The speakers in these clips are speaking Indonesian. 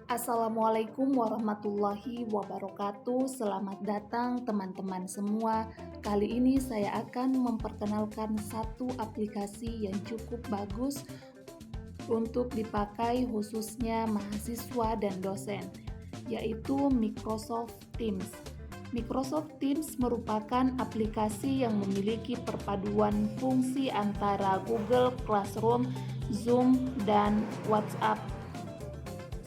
Assalamualaikum warahmatullahi wabarakatuh. Selamat datang teman-teman semua. Kali ini saya akan memperkenalkan satu aplikasi yang cukup bagus untuk dipakai khususnya mahasiswa dan dosen, yaitu Microsoft Teams. Microsoft Teams merupakan aplikasi yang memiliki perpaduan fungsi antara Google Classroom, Zoom, dan WhatsApp.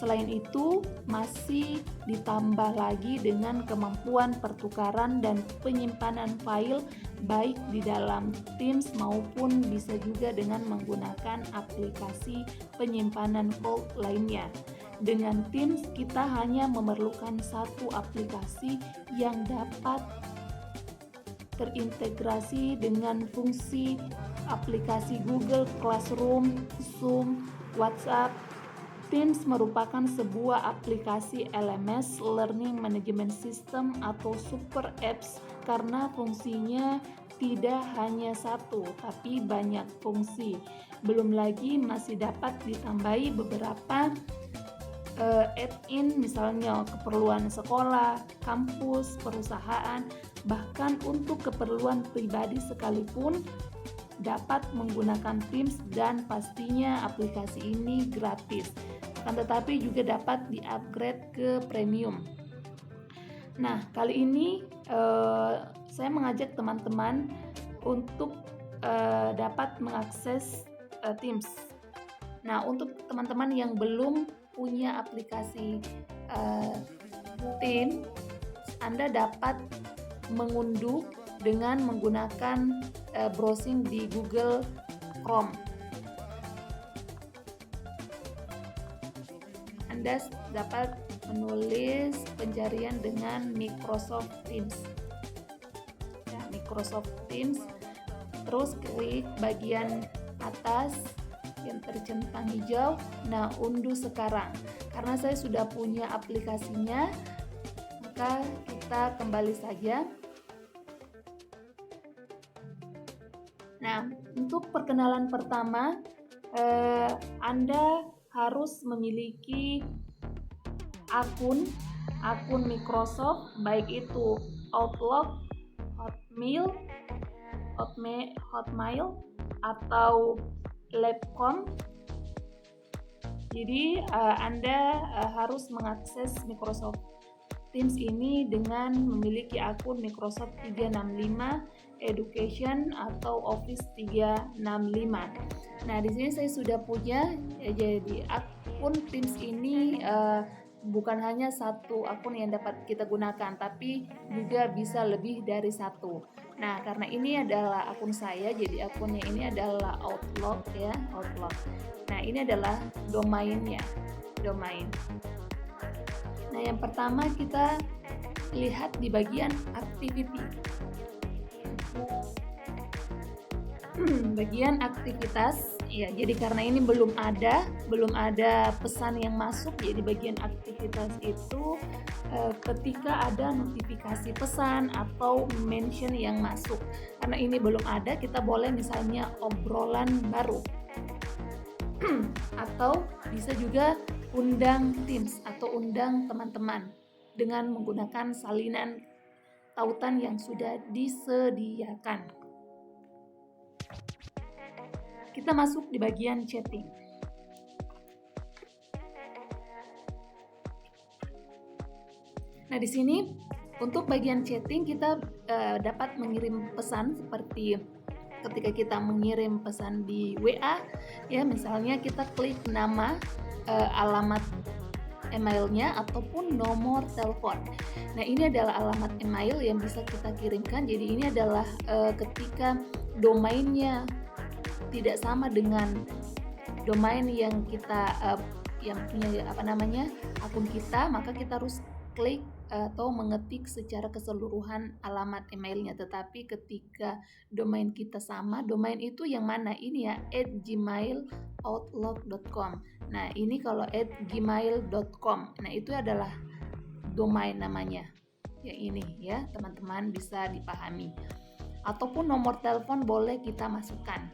Selain itu, masih ditambah lagi dengan kemampuan pertukaran dan penyimpanan file baik di dalam Teams maupun bisa juga dengan menggunakan aplikasi penyimpanan file lainnya. Dengan Teams, kita hanya memerlukan satu aplikasi yang dapat terintegrasi dengan fungsi aplikasi Google Classroom, Zoom, WhatsApp. Teams merupakan sebuah aplikasi LMS (Learning Management System) atau super apps karena fungsinya tidak hanya satu, tapi banyak fungsi. Belum lagi masih dapat ditambahi beberapa add-in, misalnya keperluan sekolah, kampus, perusahaan, bahkan untuk keperluan pribadi sekalipun dapat menggunakan Teams, dan pastinya aplikasi ini gratis. Akan tetapi juga dapat di-upgrade ke premium. Nah, kali ini saya mengajak teman-teman untuk dapat mengakses Teams. Nah, untuk teman-teman yang belum punya aplikasi Teams, Anda dapat mengunduh dengan menggunakan browsing di Google Chrome. Anda dapat menulis pencarian dengan Microsoft Teams. Ya, Microsoft Teams. Terus klik bagian atas yang tercentang hijau. Nah, unduh sekarang. Karena saya sudah punya aplikasinya, maka kita kembali saja. Nah, untuk perkenalan pertama, Anda harus memiliki akun Microsoft, baik itu Outlook, Hotmail atau Labcom. Jadi Anda harus mengakses Microsoft Teams ini dengan memiliki akun Microsoft 365 Education atau Office 365. Nah, di sini saya sudah punya, jadi akun Teams ini bukan hanya satu akun yang dapat kita gunakan, tapi juga bisa lebih dari satu. Nah, karena ini adalah akun saya, jadi akunnya ini adalah Outlook ya, Outlook. Nah, ini adalah domain. Nah, yang pertama kita lihat di bagian activity. Bagian aktivitas, ya. Jadi karena ini belum ada pesan yang masuk, jadi bagian aktivitas itu ketika ada notifikasi pesan atau mention yang masuk. Karena ini belum ada, kita boleh misalnya obrolan baru. Atau bisa juga undang Teams atau undang teman-teman dengan menggunakan salinan tautan yang sudah disediakan. Kita masuk di bagian chatting. Nah, di sini untuk bagian chatting kita dapat mengirim pesan seperti ketika kita mengirim pesan di WA, ya, misalnya kita klik nama, alamat emailnya ataupun nomor telepon. Nah, ini adalah alamat email yang bisa kita kirimkan. Jadi ini adalah ketika domainnya tidak sama dengan domain yang kita yang punya akun kita, maka kita harus klik atau mengetik secara keseluruhan alamat emailnya. Tetapi ketika domain kita sama, domain itu yang mana? Ini ya, @gmailoutlook.com. Nah, ini kalau @gmail.com, nah itu adalah domain namanya. Yang ini ya, teman-teman bisa dipahami. Ataupun nomor telepon boleh kita masukkan.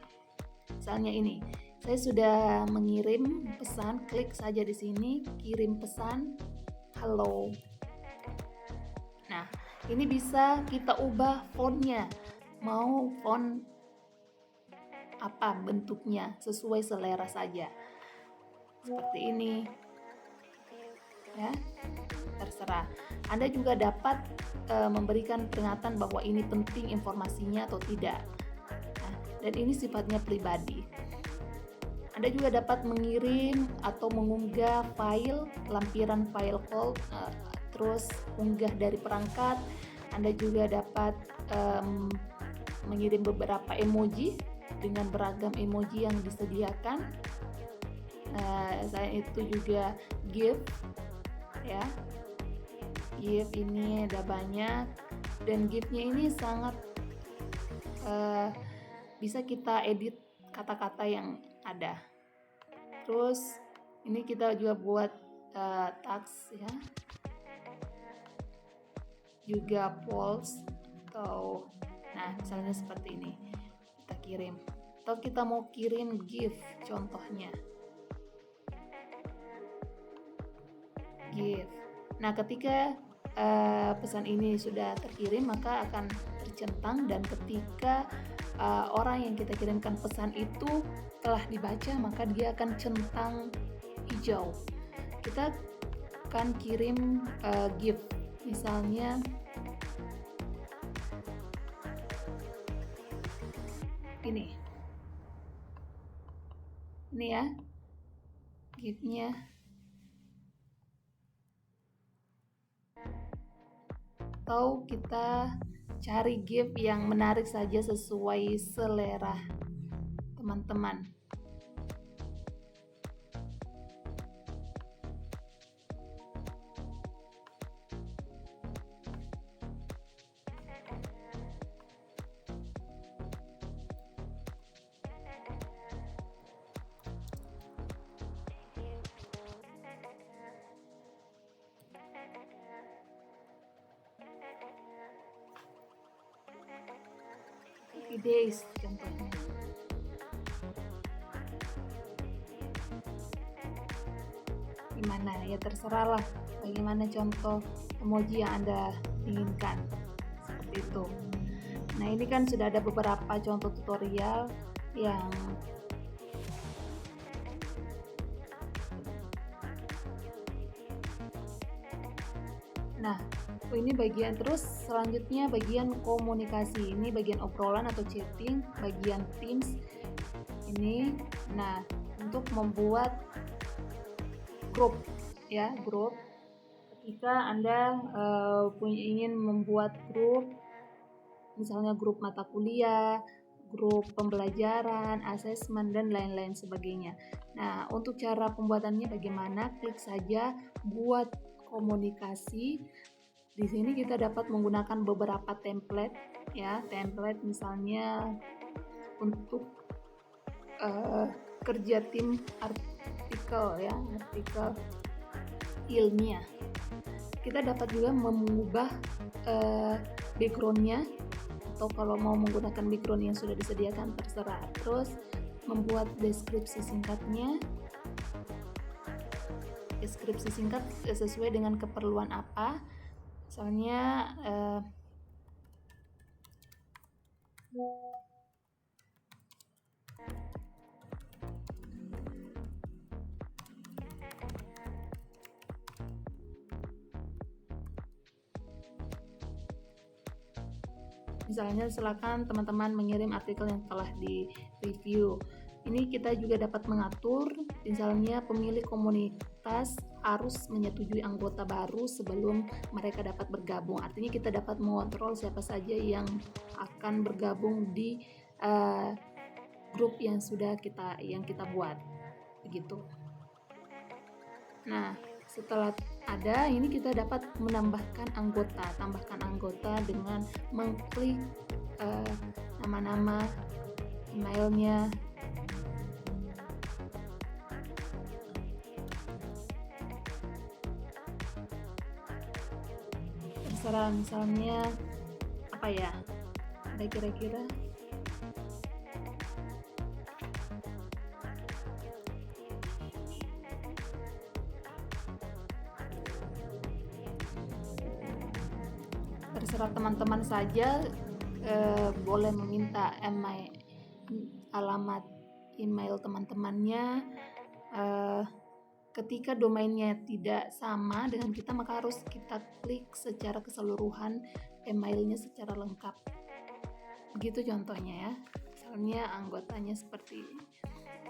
Misalnya ini, Saya sudah mengirim pesan, klik saja di sini, kirim pesan, halo. Nah, ini bisa kita ubah fontnya, mau font apa bentuknya, sesuai selera saja. Seperti ini, ya, terserah. Anda juga dapat memberikan peringatan bahwa ini penting informasinya atau tidak. Nah, dan ini sifatnya pribadi. Anda juga dapat mengirim atau mengunggah file, lampiran file call, terus unggah dari perangkat. Anda juga dapat mengirim beberapa emoji dengan beragam emoji yang disediakan. Selain itu juga GIF, ya. GIF ini ada banyak, dan GIF-nya ini sangat bisa kita edit kata-kata yang ada. Terus ini kita juga buat tags, ya, juga polls, atau nah misalnya seperti ini kita kirim, atau kita mau kirim GIF contohnya GIF. Nah, ketika pesan ini sudah terkirim maka akan tercentang, dan ketika orang yang kita kirimkan pesan itu telah dibaca maka dia akan centang hijau. Kita akan kirim GIF, misalnya ini ya GIF-nya. Atau kita cari GIF yang menarik saja sesuai selera teman-teman. Days contohnya. Gimana ya, terserah lah bagaimana contoh emoji yang Anda inginkan, seperti itu. Nah, ini kan sudah ada beberapa contoh tutorial yang ini bagian, terus selanjutnya bagian komunikasi. Ini bagian obrolan atau chatting, bagian Teams ini. Nah, untuk membuat grup, ya, grup. Ketika Anda ingin membuat grup, misalnya grup mata kuliah, grup pembelajaran, asesmen, dan lain-lain sebagainya. Nah, untuk cara pembuatannya bagaimana? Klik saja buat komunikasi. Di sini kita dapat menggunakan beberapa template, ya, template misalnya untuk kerja tim artikel, ya, artikel ilmiah. Kita dapat juga mengubah backgroundnya, atau kalau mau menggunakan background yang sudah disediakan terserah. Terus membuat deskripsi singkatnya. Deskripsi singkat sesuai dengan keperluan apa. Misalnya silakan teman-teman mengirim artikel yang telah di-review. Ini kita juga dapat mengatur, misalnya pemilik komunitas harus menyetujui anggota baru sebelum mereka dapat bergabung. Artinya kita dapat mengontrol siapa saja yang akan bergabung di grup yang sudah kita buat, begitu. Nah, setelah ada ini, kita dapat menambahkan anggota, tambahkan anggota dengan mengklik nama-nama, emailnya. Terserah, misalnya apa ya, ada kira-kira terserah teman-teman saja, boleh meminta alamat email teman-temannya. Ketika domainnya tidak sama dengan kita, maka harus kita klik secara keseluruhan emailnya secara lengkap. Begitu contohnya ya. Misalnya anggotanya seperti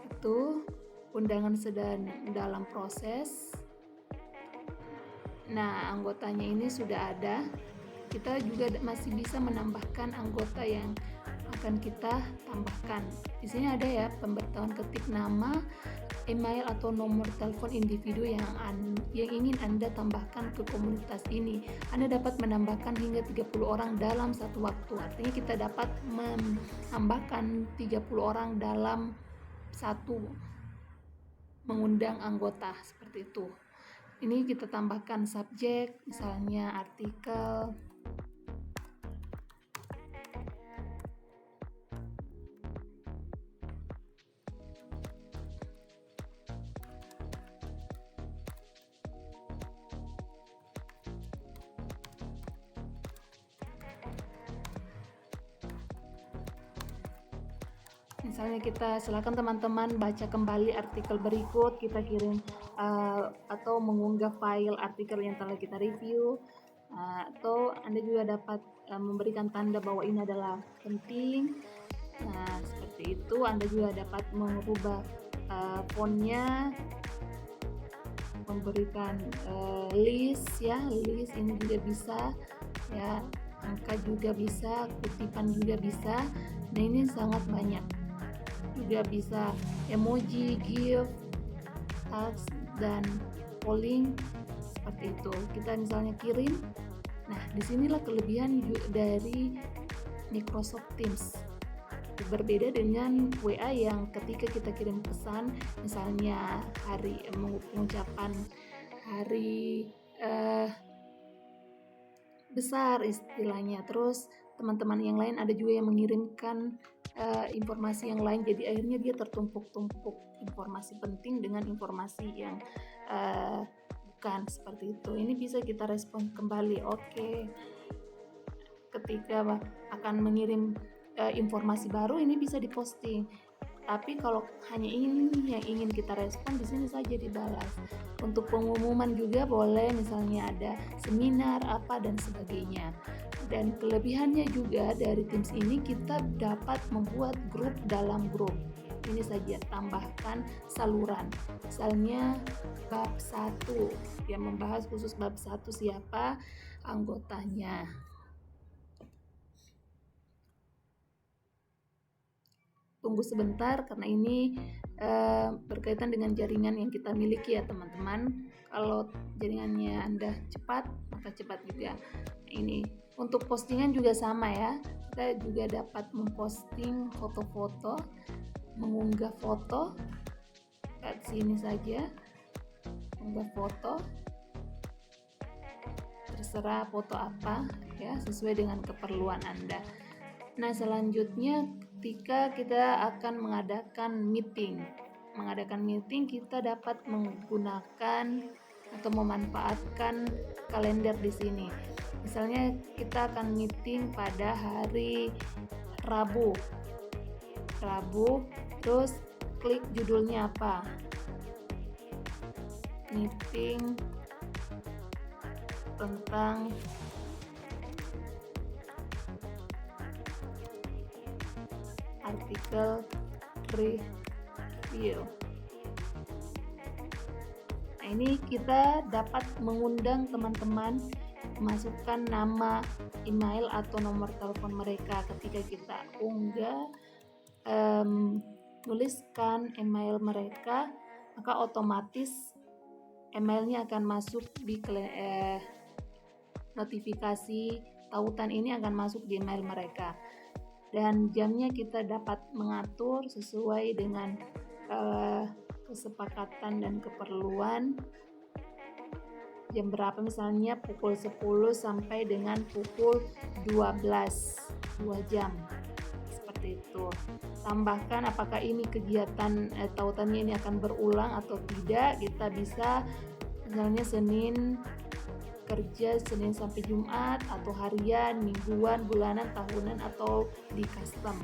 itu, undangan sedang dalam proses. Nah, anggotanya ini sudah ada. Kita juga masih bisa menambahkan anggota yang akan kita tambahkan. Di sini ada ya pemberitahuan ketik nama, email atau nomor telepon individu yang ingin Anda tambahkan ke komunitas ini. Anda dapat menambahkan hingga 30 orang dalam satu waktu. Artinya kita dapat menambahkan 30 orang dalam satu mengundang anggota, seperti itu. Ini kita tambahkan subjek, misalnya artikel. Misalnya kita silakan teman-teman baca kembali artikel berikut, kita kirim atau mengunggah file artikel yang telah kita review, atau Anda juga dapat memberikan tanda bahwa ini adalah penting. Nah, seperti itu. Anda juga dapat mengubah fontnya, memberikan list ini juga bisa ya, angka juga bisa, kutipan juga bisa. Nah, ini sangat banyak. Juga bisa emoji, GIF, text, dan polling, seperti itu. Kita misalnya kirim. Nah, disinilah kelebihan dari Microsoft Teams. Berbeda dengan WA yang ketika kita kirim pesan, misalnya pengucapan hari besar istilahnya, terus teman-teman yang lain ada juga yang mengirimkan informasi yang lain, jadi akhirnya dia tertumpuk-tumpuk informasi penting dengan informasi yang bukan, seperti itu. Ini bisa kita respon kembali. Oke. Ketika akan mengirim informasi baru, ini bisa diposting. Tapi kalau hanya ini yang ingin kita respon, di sini saja dibalas. Untuk pengumuman juga boleh, misalnya ada seminar apa dan sebagainya. Dan kelebihannya juga dari Teams ini, kita dapat membuat grup dalam grup. Ini saja, tambahkan saluran. Misalnya bab 1 yang membahas khusus bab 1, siapa anggotanya. Tunggu sebentar karena ini berkaitan dengan jaringan yang kita miliki ya teman-teman. Kalau jaringannya Anda cepat, maka cepat juga. Ini untuk postingan juga sama ya. Kita juga dapat memposting foto-foto, mengunggah foto. Lihat sini saja, unggah foto. Terserah foto apa ya, sesuai dengan keperluan Anda. Nah, selanjutnya ketika kita akan mengadakan meeting, kita dapat menggunakan atau memanfaatkan kalender di sini. Misalnya kita akan meeting pada hari Rabu, terus klik judulnya apa, meeting tentang artikel review. Nah, ini kita dapat mengundang teman-teman, masukkan nama, email atau nomor telepon mereka. Ketika kita unggah, tuliskan email mereka, maka otomatis emailnya akan masuk di notifikasi tautan ini akan masuk di email mereka. Dan jamnya kita dapat mengatur sesuai dengan kesepakatan dan keperluan. Jam berapa, misalnya pukul 10 sampai dengan pukul 12, 2 jam, seperti itu. Tambahkan apakah ini kegiatan tautannya ini akan berulang atau tidak. Kita bisa misalnya Senin kerja Senin sampai Jumat, atau harian, mingguan, bulanan, tahunan, atau di custom.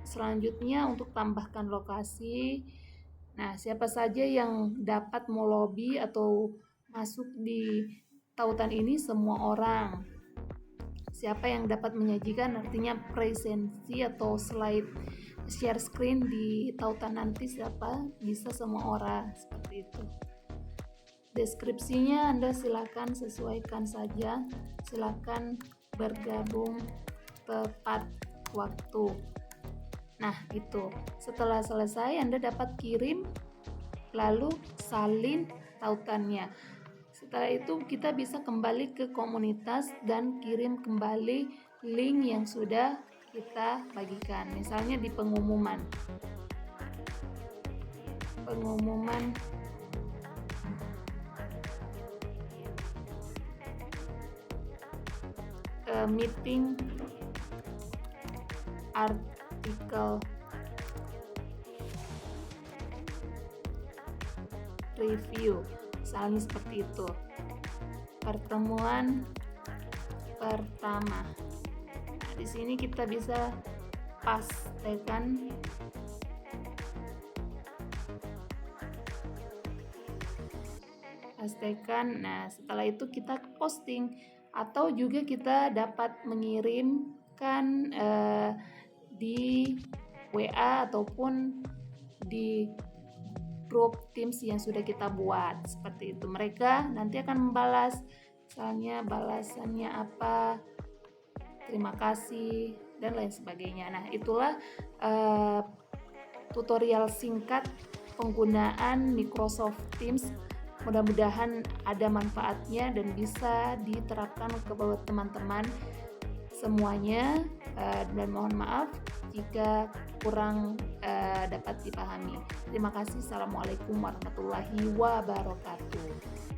Selanjutnya untuk tambahkan lokasi. Nah, siapa saja yang dapat melobi atau masuk di tautan ini? Semua orang. Siapa yang dapat menyajikan, artinya presensi atau slide share screen di tautan nanti siapa? Bisa semua orang, seperti itu. Deskripsinya Anda silakan sesuaikan saja, silakan bergabung tepat waktu. Nah, itu. Setelah selesai Anda dapat kirim, lalu salin tautannya. Setelah itu kita bisa kembali ke komunitas dan kirim kembali link yang sudah kita bagikan. Misalnya di pengumuman meeting artikel review, misalnya seperti itu. Pertemuan pertama. Nah, di sini kita bisa pastekan Nah, setelah itu kita posting, atau juga kita dapat mengirimkan di WA ataupun di grup Teams yang sudah kita buat, seperti itu. Mereka nanti akan membalas, misalnya balasannya apa, terima kasih, dan lain sebagainya. Nah, itulah tutorial singkat penggunaan Microsoft Teams. Mudah-mudahan ada manfaatnya dan bisa diterapkan kepada teman-teman semuanya, dan mohon maaf jika kurang dapat dipahami. Terima kasih. Assalamualaikum warahmatullahi wabarakatuh.